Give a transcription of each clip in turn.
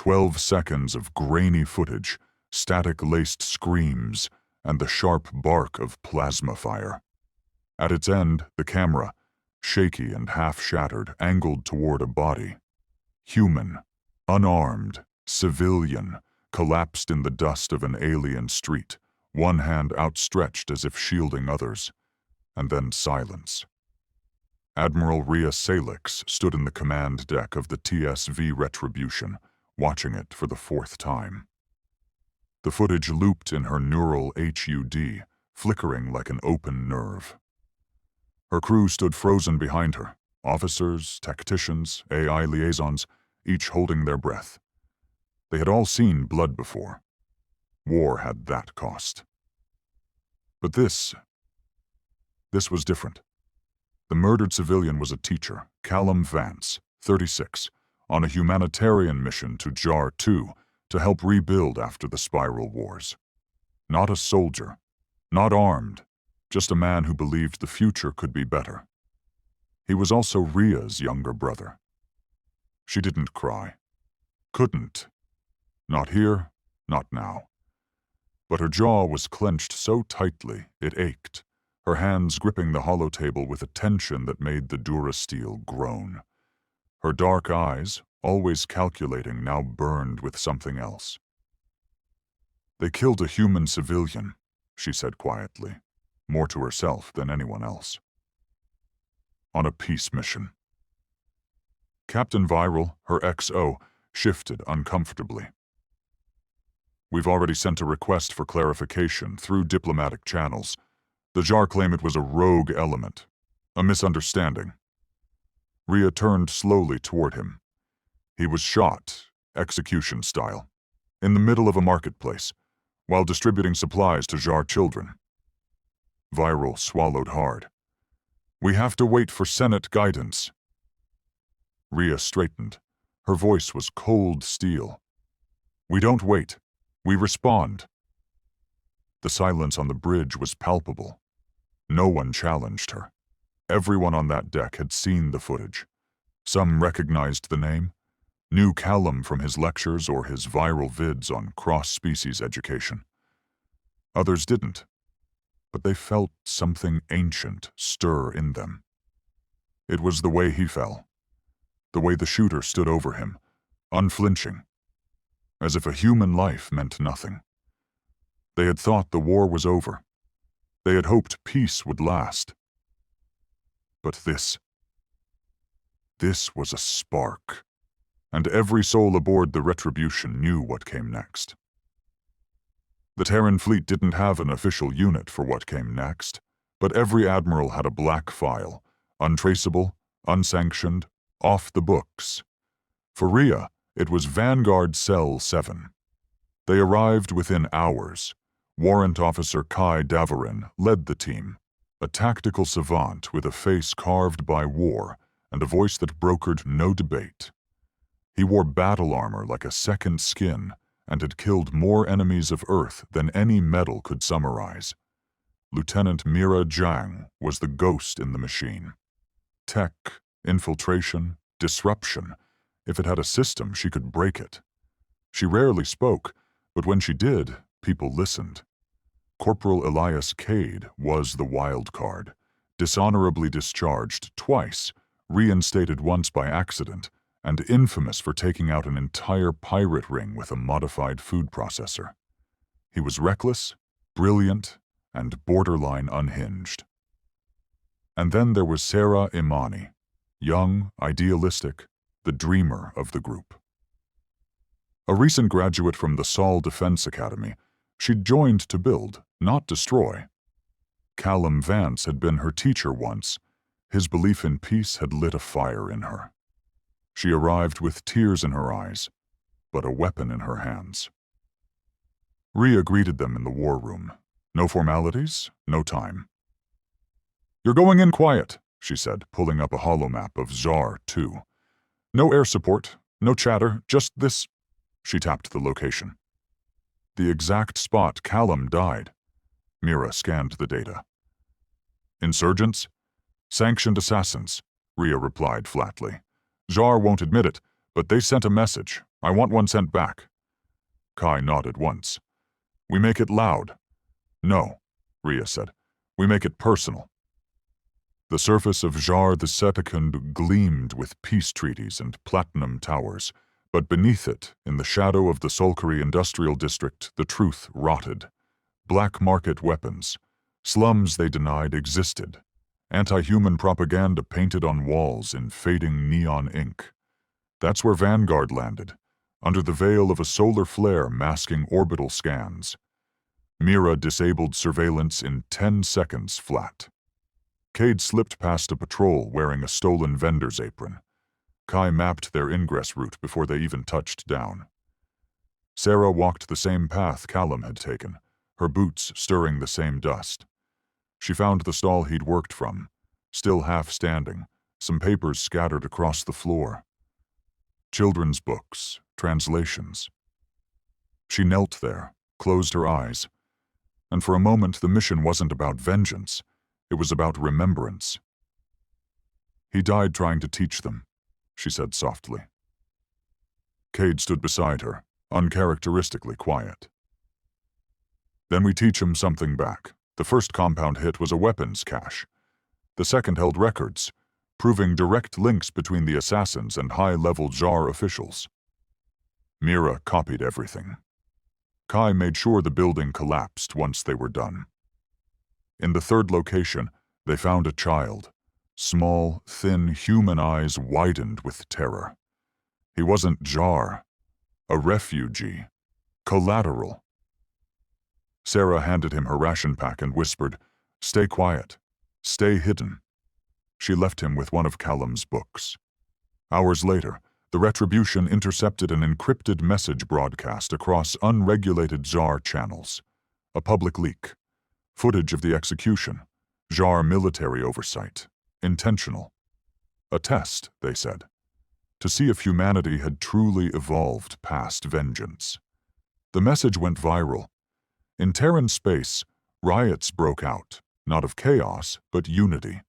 12 seconds of grainy footage, static-laced screams, and the sharp bark of plasma fire. At its end, the camera, shaky and half-shattered, angled toward a body. Human, unarmed, civilian, collapsed in the dust of an alien street, one hand outstretched as if shielding others, and then silence. Admiral Rhea Salix stood in the command deck of the TSV Retribution, watching it for the 4th time. The footage looped in her neural HUD, flickering like an open nerve. Her crew stood frozen behind her, officers, tacticians, AI liaisons, each holding their breath. They had all seen blood before. War had that cost. But this was different. The murdered civilian was a teacher, Callum Vance, 36, on a humanitarian mission to Jar 2 to help rebuild after the Spiral Wars. Not a soldier, not armed, just a man who believed the future could be better. He was also Rhea's younger brother. She didn't cry. Couldn't. Not here, not now. But her jaw was clenched so tightly it ached, her hands gripping the holotable with a tension that made the Durasteel groan. Her dark eyes, always calculating, now burned with something else. "They killed a human civilian," she said quietly, more to herself than anyone else. "On a peace mission." Captain Viral, her XO, shifted uncomfortably. "We've already sent a request for clarification through diplomatic channels. The Jar claim it was a rogue element, a misunderstanding." Rhea turned slowly toward him. He was shot, execution style, in the middle of a marketplace, while distributing supplies to Jar children. Viral swallowed hard. "We have to wait for Senate guidance." Rhea straightened. Her voice was cold steel. "We don't wait. We respond." The silence on the bridge was palpable. No one challenged her. Everyone on that deck had seen the footage. Some recognized the name, knew Callum from his lectures or his viral vids on cross-species education. Others didn't, but they felt something ancient stir in them. It was the way he fell, the way the shooter stood over him, unflinching, as if a human life meant nothing. They had thought the war was over. They had hoped peace would last. But this was a spark, and every soul aboard the Retribution knew what came next. The Terran fleet didn't have an official unit for what came next, but every admiral had a black file, untraceable, unsanctioned, off the books. For Rhea, it was Vanguard Cell 7. They arrived within hours. Warrant Officer Kai Davarin led the team, a tactical savant with a face carved by war and a voice that brokered no debate. He wore battle armor like a second skin and had killed more enemies of Earth than any medal could summarize. Lieutenant Mira Jiang was the ghost in the machine. Tech, infiltration, disruption. If it had a system, she could break it. She rarely spoke, but when she did, people listened. Corporal Elias Cade was the wild card, dishonorably discharged twice, reinstated once by accident, and infamous for taking out an entire pirate ring with a modified food processor. He was reckless, brilliant, and borderline unhinged. And then there was Sarah Imani, young, idealistic, the dreamer of the group. A recent graduate from the Saul Defense Academy, she'd joined to build, not destroy. Callum Vance had been her teacher once. His belief in peace had lit a fire in her. She arrived with tears in her eyes, but a weapon in her hands. Rhea greeted them in the war room. No formalities, no time. "You're going in quiet," she said, pulling up a holomap of Jar 2. "No air support, no chatter, just this." She tapped the location. The exact spot Callum died. Mira scanned the data. "Insurgents? Sanctioned assassins," Rhea replied flatly. "Jar won't admit it, but they sent a message, I want one sent back. Kai nodded once. We make it loud. No, Rhea said. We make it personal. The surface of Jar the Second gleamed with peace treaties and platinum towers, but beneath it, in the shadow of the Solkari Industrial District, the truth rotted. Black market weapons. Slums they denied existed. Anti-human propaganda painted on walls in fading neon ink. That's where Vanguard landed, under the veil of a solar flare masking orbital scans. Mira disabled surveillance in 10 seconds flat. Cade slipped past a patrol wearing a stolen vendor's apron. Kai mapped their ingress route before they even touched down. Sarah walked the same path Callum had taken, her boots stirring the same dust. She found the stall he'd worked from, still half standing, some papers scattered across the floor. Children's books, translations. She knelt there, closed her eyes, and for a moment the mission wasn't about vengeance, it was about remembrance. He died trying to teach them, she said softly. Cade stood beside her, uncharacteristically quiet. Then we teach him something back. The first compound hit was a weapons cache. The second held records, proving direct links between the assassins and high-level Jar officials. Mira copied everything. Kai made sure the building collapsed once they were done. In the third location, they found a child. Small, thin human eyes widened with terror. He wasn't Jar, a refugee, collateral. Sarah handed him her ration pack and whispered, "Stay quiet. Stay hidden." She left him with one of Callum's books. Hours later, the Retribution intercepted an encrypted message broadcast across unregulated Jar channels. A public leak. Footage of the execution. Jar military oversight. Intentional. A test, they said, to see if humanity had truly evolved past vengeance. The message went viral. In Terran space, riots broke out, not of chaos, but unity.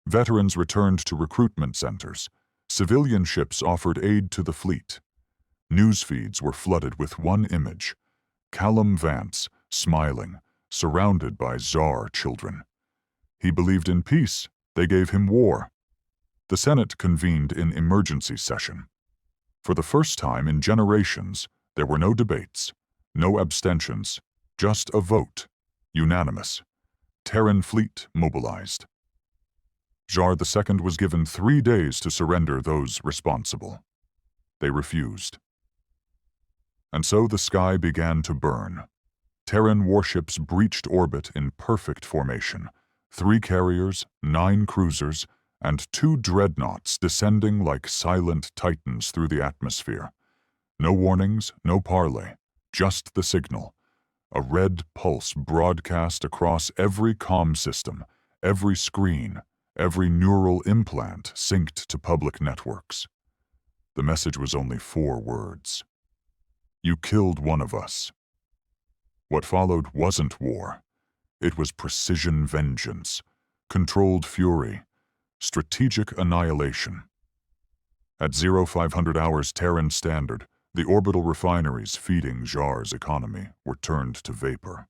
Veterans returned to recruitment centers. Civilian ships offered aid to the fleet. News feeds were flooded with one image: Callum Vance, smiling, surrounded by Jar children. He believed in peace. They gave him war. The Senate convened in emergency session. For the first time in generations, there were no debates, no abstentions, just a vote, unanimous. Terran fleet mobilized. Jar II was given 3 days to surrender those responsible. They refused. And so the sky began to burn. Terran warships breached orbit in perfect formation. 3 carriers, 9 cruisers, and 2 dreadnoughts descending like silent titans through the atmosphere. No warnings, no parley, just the signal. A red pulse broadcast across every comm system, every screen, every neural implant synced to public networks. The message was only 4 words. You killed one of us. What followed wasn't war. It was precision vengeance, controlled fury, strategic annihilation. At 0500 hours Terran Standard, the orbital refineries feeding Jar's economy were turned to vapor.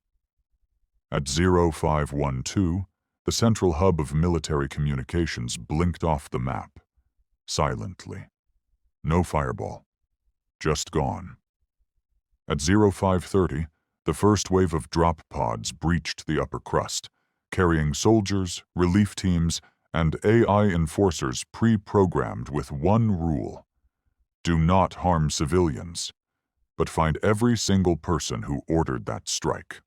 At 0512, the central hub of military communications blinked off the map, silently. No fireball, just gone. At 0530, the first wave of drop pods breached the upper crust, carrying soldiers, relief teams, and AI enforcers pre-programmed with one rule: do not harm civilians, but find every single person who ordered that strike.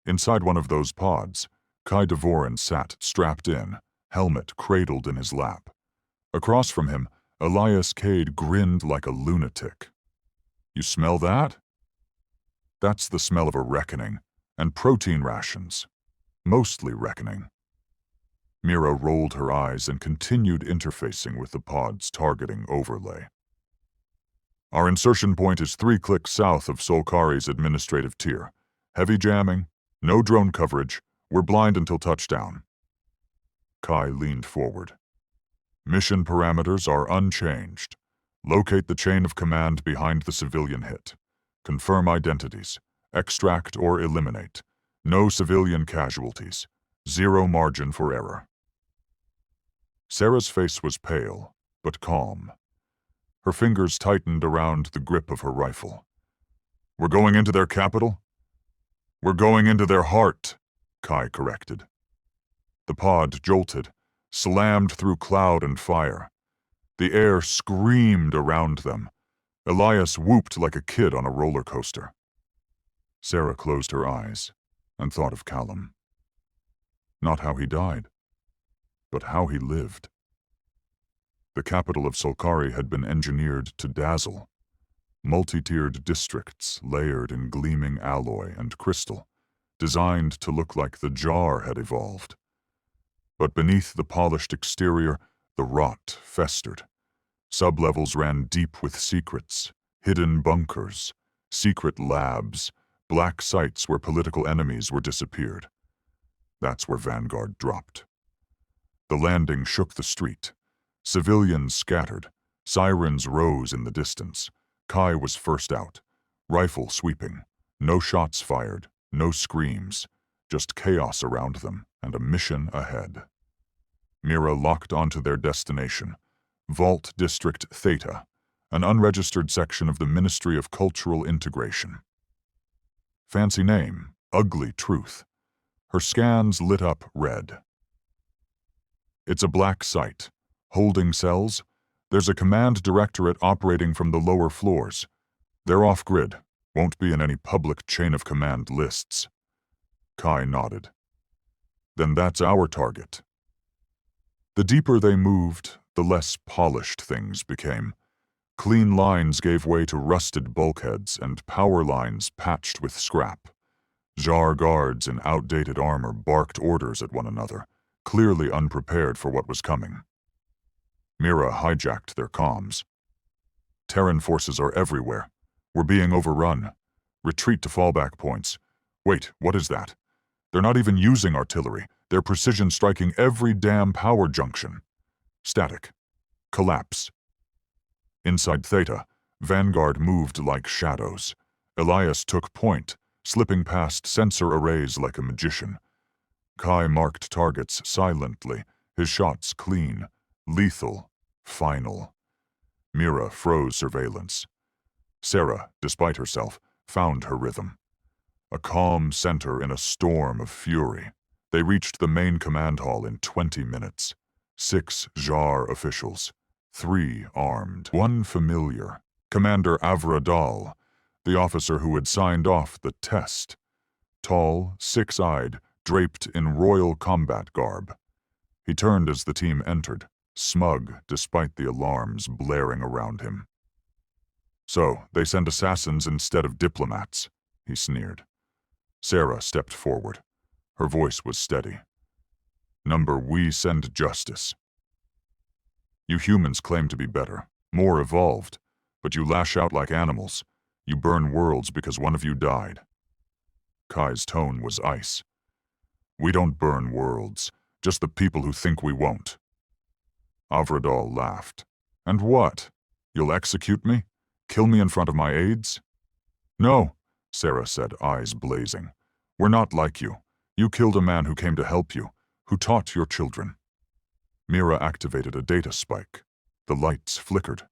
Inside one of those pods, Kai Devoran sat strapped in, helmet cradled in his lap. Across from him, Elias Cade grinned like a lunatic. You smell that? That's the smell of a reckoning, and protein rations. Mostly reckoning. Mira rolled her eyes and continued interfacing with the pod's targeting overlay. Our insertion point is 3 clicks south of Solkari's administrative tier. Heavy jamming, no drone coverage, we're blind until touchdown. Kai leaned forward. Mission parameters are unchanged. Locate the chain of command behind the civilian hit. Confirm identities. Extract or eliminate. No civilian casualties. Zero margin for error. Sarah's face was pale, but calm. Her fingers tightened around the grip of her rifle. "We're going into their capital?" "We're going into their heart," Kai corrected. The pod jolted, slammed through cloud and fire. The air screamed around them. Elias whooped like a kid on a roller coaster. Sarah closed her eyes and thought of Callum. Not how he died, but how he lived. The capital of Solkari had been engineered to dazzle. Multi-tiered districts layered in gleaming alloy and crystal, designed to look like the jar had evolved. But beneath the polished exterior, the rot festered. Sublevels ran deep with secrets, hidden bunkers, secret labs, black sites where political enemies were disappeared. That's where Vanguard dropped. The landing shook the street. Civilians scattered. Sirens rose in the distance. Kai was first out, rifle sweeping. No shots fired, no screams, just chaos around them and a mission ahead. Mira locked onto their destination, Vault District Theta, an unregistered section of the Ministry of Cultural Integration. Fancy name, ugly truth. Her scans lit up red. It's a black site. Holding cells. There's a command directorate operating from the lower floors. They're off-grid, won't be in any public chain of command lists. Kai nodded. Then that's our target. The deeper they moved, the less polished things became. Clean lines gave way to rusted bulkheads and power lines patched with scrap. Jar guards in outdated armor barked orders at one another, clearly unprepared for what was coming. Mira hijacked their comms. Terran forces are everywhere. We're being overrun. Retreat to fallback points. Wait, what is that? They're not even using artillery. They're precision striking every damn power junction. Static. Collapse. Inside Theta, Vanguard moved like shadows. Elias took point, slipping past sensor arrays like a magician. Kai marked targets silently, his shots clean, lethal, final. Mira froze surveillance. Sarah, despite herself, found her rhythm. A calm center in a storm of fury. They reached the main command hall in 20 minutes. 6 Jar officials, 3 armed, 1 familiar. Commander Avradal, the officer who had signed off the test. Tall, six-eyed, draped in royal combat garb. He turned as the team entered, smug despite the alarms blaring around him. "So, they send assassins instead of diplomats," he sneered. Sarah stepped forward. Her voice was steady. "Number, we send justice. You humans claim to be better, more evolved, but you lash out like animals. You burn worlds because one of you died." Kai's tone was ice. "We don't burn worlds, just the people who think we won't." Avradal laughed. "And what? You'll execute me? Kill me in front of my aides?" "No," Sarah said, eyes blazing. "We're not like you. You killed a man who came to help you, who taught your children." Mira activated a data spike. The lights flickered.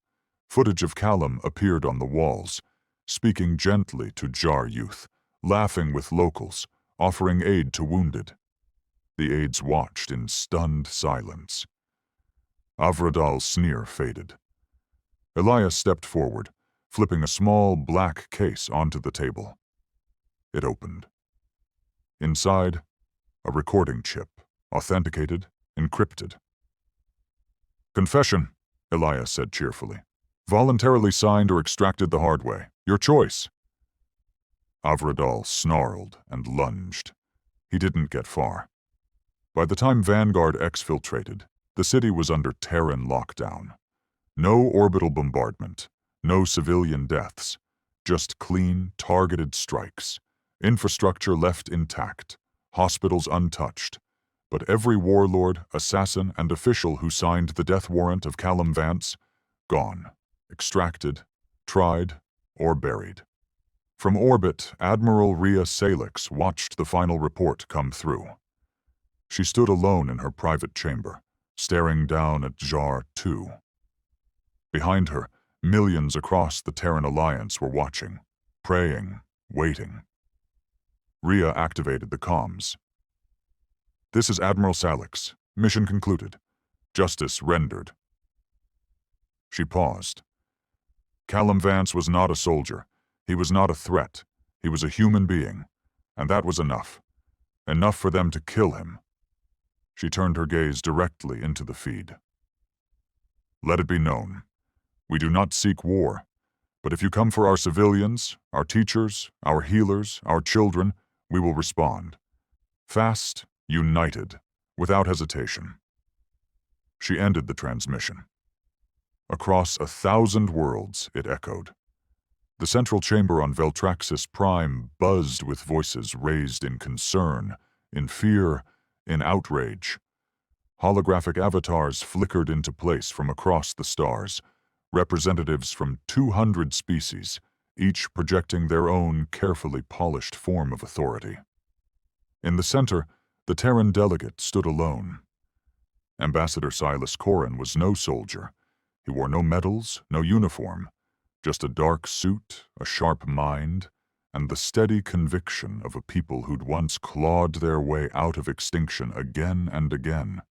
Footage of Callum appeared on the walls, speaking gently to Jar youth, laughing with locals, offering aid to wounded. The aides watched in stunned silence. Avradal's sneer faded. Elias stepped forward, flipping a small black case onto the table. It opened. Inside, a recording chip, authenticated, encrypted. "Confession," Elias said cheerfully. "Voluntarily signed or extracted the hard way. Your choice." Avradal snarled and lunged. He didn't get far. By the time Vanguard exfiltrated, the city was under Terran lockdown. No orbital bombardment, no civilian deaths, just clean, targeted strikes. Infrastructure left intact, hospitals untouched. But every warlord, assassin, and official who signed the death warrant of Callum Vance, gone, extracted, tried, or buried. From orbit, Admiral Rhea Salix watched the final report come through. She stood alone in her private chamber, staring down at Jar 2. Behind her, millions across the Terran Alliance were watching, praying, waiting. Rhea activated the comms. "This is Admiral Salix. Mission concluded. Justice rendered." She paused. Callum Vance was not a soldier. He was not a threat. He was a human being, and that was enough. Enough for them to kill him. She turned her gaze directly into the feed. "Let it be known. We do not seek war, but if you come for our civilians, our teachers, our healers, our children, we will respond. Fast, united, without hesitation." She ended the transmission. Across 1,000 worlds, it echoed. The central chamber on Veltraxis Prime buzzed with voices raised in concern, in fear, in outrage. Holographic avatars flickered into place from across the stars, representatives from 200 species, each projecting their own carefully polished form of authority. In the center, the Terran delegate stood alone. Ambassador Silas Corrin was no soldier. He wore no medals, no uniform, just a dark suit, a sharp mind, and the steady conviction of a people who'd once clawed their way out of extinction again and again.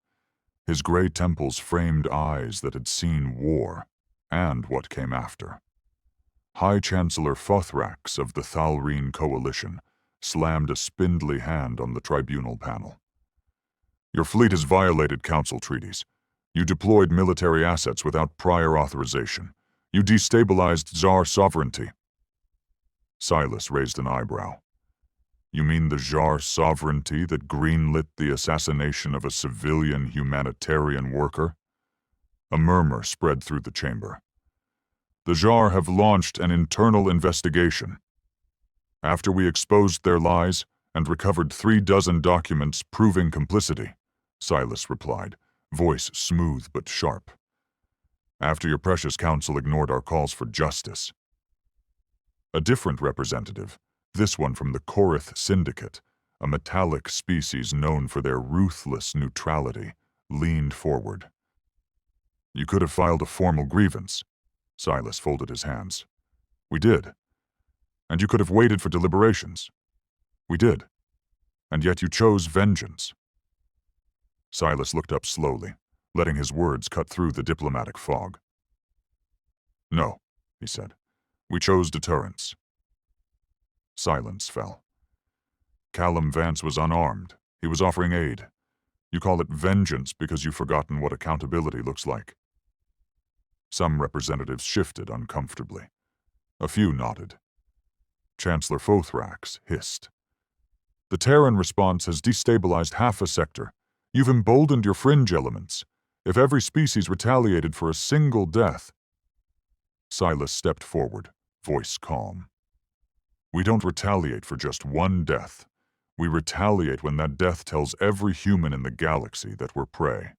His gray temples framed eyes that had seen war, and what came after. High Chancellor Fothrax of the Thalreen Coalition slammed a spindly hand on the tribunal panel. "Your fleet has violated Council treaties. You deployed military assets without prior authorization. You destabilized Tsar sovereignty." Silas raised an eyebrow. "You mean the Tsar sovereignty that greenlit the assassination of a civilian humanitarian worker?" A murmur spread through the chamber. "The Tsar have launched an internal investigation. After we exposed their lies and recovered 36 documents proving complicity," Silas replied, voice smooth but sharp. "After your precious council ignored our calls for justice." A different representative, this one from the Korith Syndicate, a metallic species known for their ruthless neutrality, leaned forward. "You could have filed a formal grievance." Silas folded his hands. "We did. And you could have waited for deliberations." "We did. And yet you chose vengeance." Silas looked up slowly, letting his words cut through the diplomatic fog. "No," he said. "We chose deterrence." Silence fell. Callum Vance was unarmed. He was offering aid. You call it vengeance because you've forgotten what accountability looks like. Some representatives shifted uncomfortably. A few nodded. Chancellor Fothrax hissed. "The Terran response has destabilized half a sector. You've emboldened your fringe elements. If every species retaliated for a single death..." Silas stepped forward, voice calm. "We don't retaliate for just one death. We retaliate when that death tells every human in the galaxy that we're prey,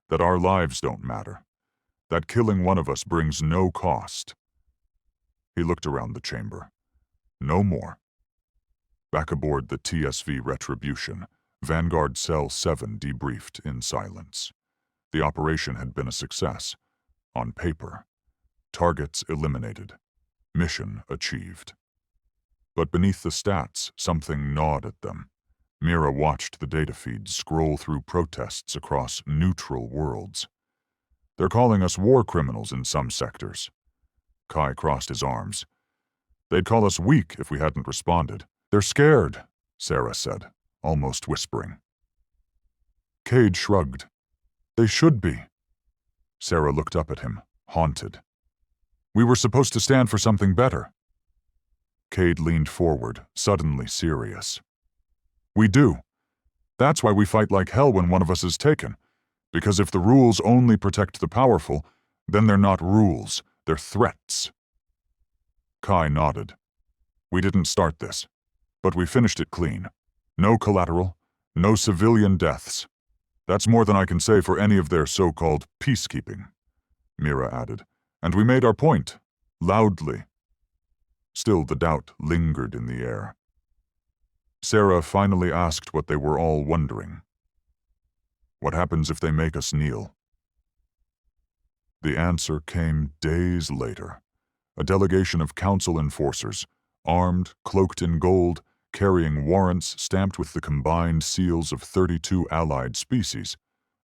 that our lives don't matter, that killing one of us brings no cost." He looked around the chamber. No more. Back aboard the TSV Retribution, Vanguard Cell 7 debriefed in silence. The operation had been a success. On paper. Targets eliminated. Mission achieved. But beneath the stats, something gnawed at them. Mira watched the data feeds scroll through protests across neutral worlds. "They're calling us war criminals in some sectors." Kai crossed his arms. "They'd call us weak if we hadn't responded. They're scared," Sarah said, almost whispering. Cade shrugged. "They should be." Sarah looked up at him, haunted. "We were supposed to stand for something better." Cade leaned forward, suddenly serious. "We do. That's why we fight like hell when one of us is taken. Because if the rules only protect the powerful, then they're not rules, they're threats." Kai nodded. "We didn't start this, but we finished it clean. No collateral, no civilian deaths. That's more than I can say for any of their so-called peacekeeping," Mira added, And we made our point, loudly. Still, the doubt lingered in the air. Sarah finally asked what they were all wondering. What happens if they make us kneel? The answer came days later. A delegation of council enforcers, armed, cloaked in gold, carrying warrants stamped with the combined seals of 32 allied species,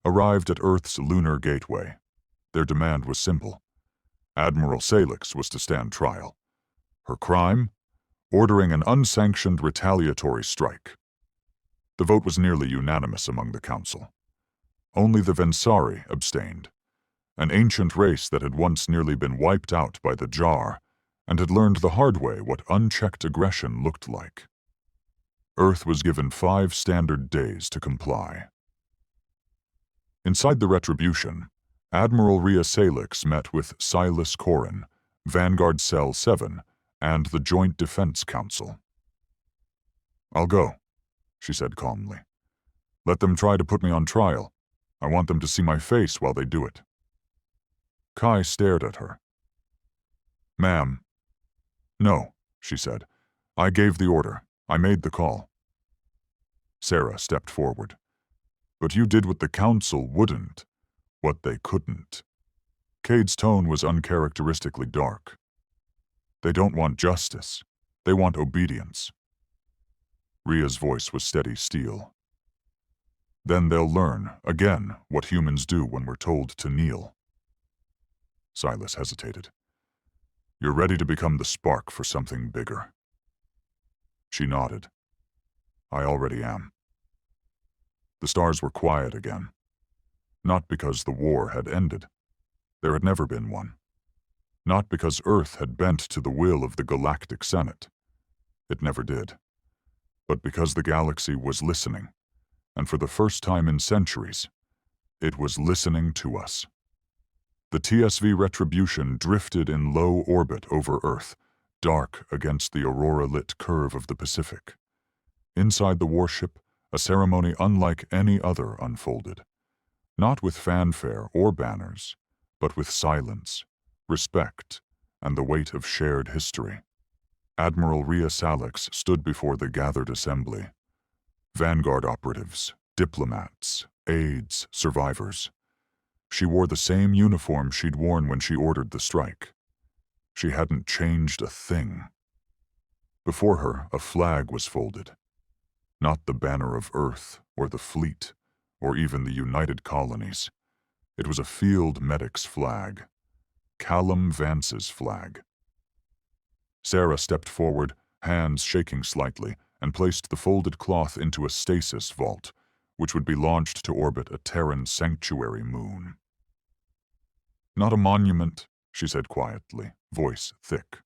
arrived at Earth's lunar gateway. Their demand was simple. Admiral Salix was to stand trial. Her crime? Ordering an unsanctioned retaliatory strike. The vote was nearly unanimous among the council. Only the Vensari abstained, an ancient race that had once nearly been wiped out by the Jar and had learned the hard way what unchecked aggression looked like. Earth was given 5 standard days to comply. Inside the Retribution, Admiral Rhea Salix met with Silas Corrin, Vanguard Cell 7, and the Joint Defense Council. "I'll go," she said calmly. "Let them try to put me on trial. I want them to see my face while they do it." Kai stared at her. "Ma'am." "No," she said. "I gave the order. I made the call." Sarah stepped forward. "But you did what the council wouldn't, what they couldn't." Cade's tone was uncharacteristically dark. "They don't want justice. They want obedience." Rhea's voice was steady steel. "Then they'll learn, again, what humans do when we're told to kneel." Silas hesitated. "You're ready to become the spark for something bigger." She nodded. "I already am." The stars were quiet again. Not because the war had ended. There had never been one. Not because Earth had bent to the will of the Galactic Senate. It never did. But because the galaxy was listening, and for the first time in centuries, it was listening to us. The TSV Retribution drifted in low orbit over Earth, dark against the aurora-lit curve of the Pacific. Inside the warship, a ceremony unlike any other unfolded. Not with fanfare or banners, but with silence, respect, and the weight of shared history. Admiral Rhea Salix stood before the gathered assembly. Vanguard operatives, diplomats, aides, survivors. She wore the same uniform she'd worn when she ordered the strike. She hadn't changed a thing. Before her, a flag was folded. Not the banner of Earth, or the fleet, or even the United Colonies. It was a field medic's flag. Callum Vance's flag. Sarah stepped forward, hands shaking slightly, and placed the folded cloth into a stasis vault, which would be launched to orbit a Terran sanctuary moon. "Not a monument," she said quietly, voice thick.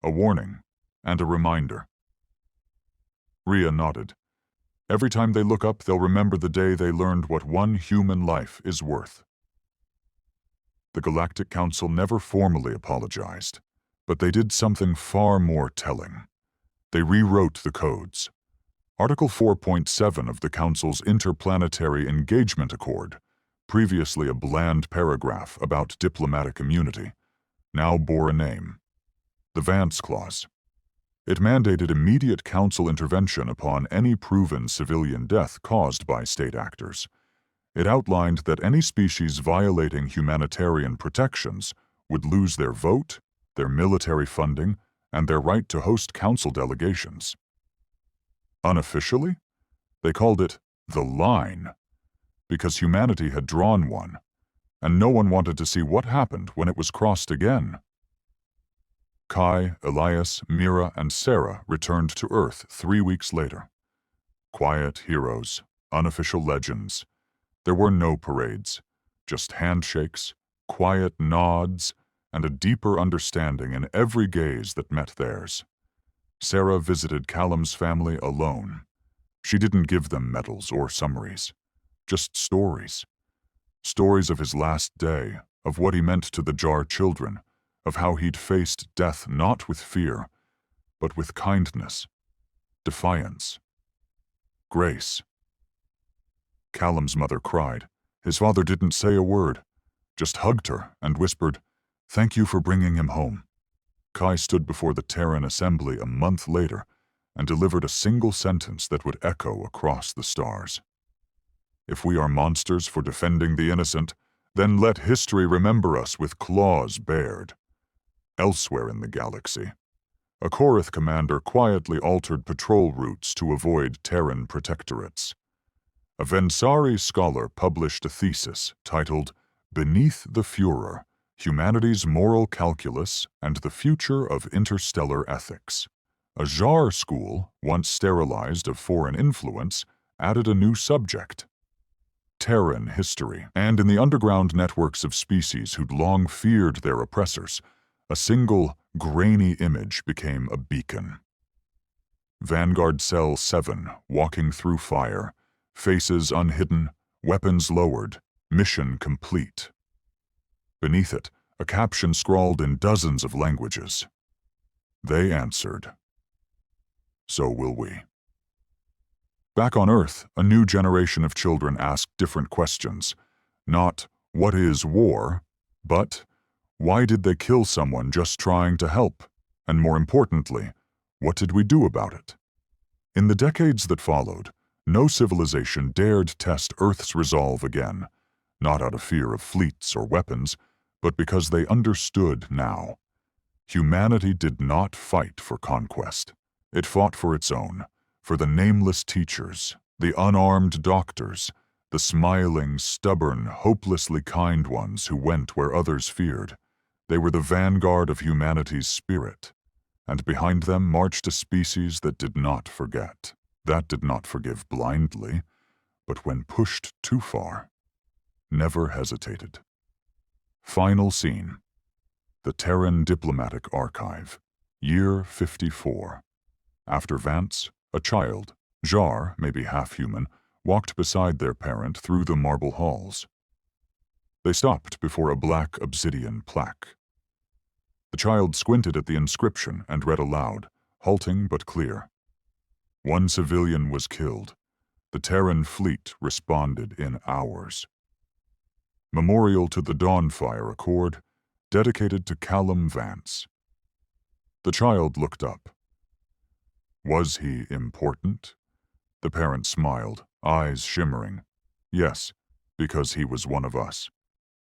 "A warning, and a reminder." Rhea nodded. "Every time they look up, they'll remember the day they learned what one human life is worth." The Galactic Council never formally apologized, but they did something far more telling. They rewrote the codes. Article 4.7 of the Council's Interplanetary Engagement Accord, previously a bland paragraph about diplomatic immunity, now bore a name: the Vance Clause. It mandated immediate Council intervention upon any proven civilian death caused by state actors. It outlined that any species violating humanitarian protections would lose their vote, their military funding, and their right to host Council delegations. Unofficially, they called it the line, because humanity had drawn one, and no one wanted to see what happened when it was crossed again. Kai, Elias, Mira, and Sarah returned to Earth 3 weeks later. Quiet heroes, unofficial legends. There were no parades, just handshakes, quiet nods, and a deeper understanding in every gaze that met theirs. Sarah visited Callum's family alone. She didn't give them medals or summaries, just stories. Stories of his last day, of what he meant to the Jar children, of how he'd faced death not with fear, but with kindness, defiance, grace. Callum's mother cried. His father didn't say a word, just hugged her and whispered, Thank you for bringing him home. Kai stood before the Terran assembly a month later and delivered a single sentence that would echo across the stars. If we are monsters for defending the innocent, then let history remember us with claws bared. Elsewhere in the galaxy, a Korath commander quietly altered patrol routes to avoid Terran protectorates. A Vensari scholar published a thesis titled Beneath the Führer, Humanity's Moral Calculus and the Future of Interstellar Ethics. A Jar school, once sterilized of foreign influence, added a new subject: Terran history. And in the underground networks of species who'd long feared their oppressors, a single, grainy image became a beacon. Vanguard Cell 7, walking through fire, faces unhidden, weapons lowered, mission complete. Beneath it, a caption scrawled in dozens of languages. They answered. So will we. Back on Earth, a new generation of children asked different questions. Not, what is war? But, why did they kill someone just trying to help? And more importantly, what did we do about it? In the decades that followed, no civilization dared test Earth's resolve again, not out of fear of fleets or weapons, but because they understood now. Humanity did not fight for conquest. It fought for its own, for the nameless teachers, the unarmed doctors, the smiling, stubborn, hopelessly kind ones who went where others feared. They were the vanguard of humanity's spirit, and behind them marched a species that did not forget, that did not forgive blindly, but when pushed too far, never hesitated. Final scene. The Terran Diplomatic Archive, year 54. After Vance, a child, Jar, maybe half-human, walked beside their parent through the marble halls. They stopped before a black obsidian plaque. The child squinted at the inscription and read aloud, halting but clear. One civilian was killed. The Terran fleet responded in hours. Memorial to the Dawnfire Accord, dedicated to Callum Vance. The child looked up. Was he important? The parent smiled, eyes shimmering. Yes, because he was one of us.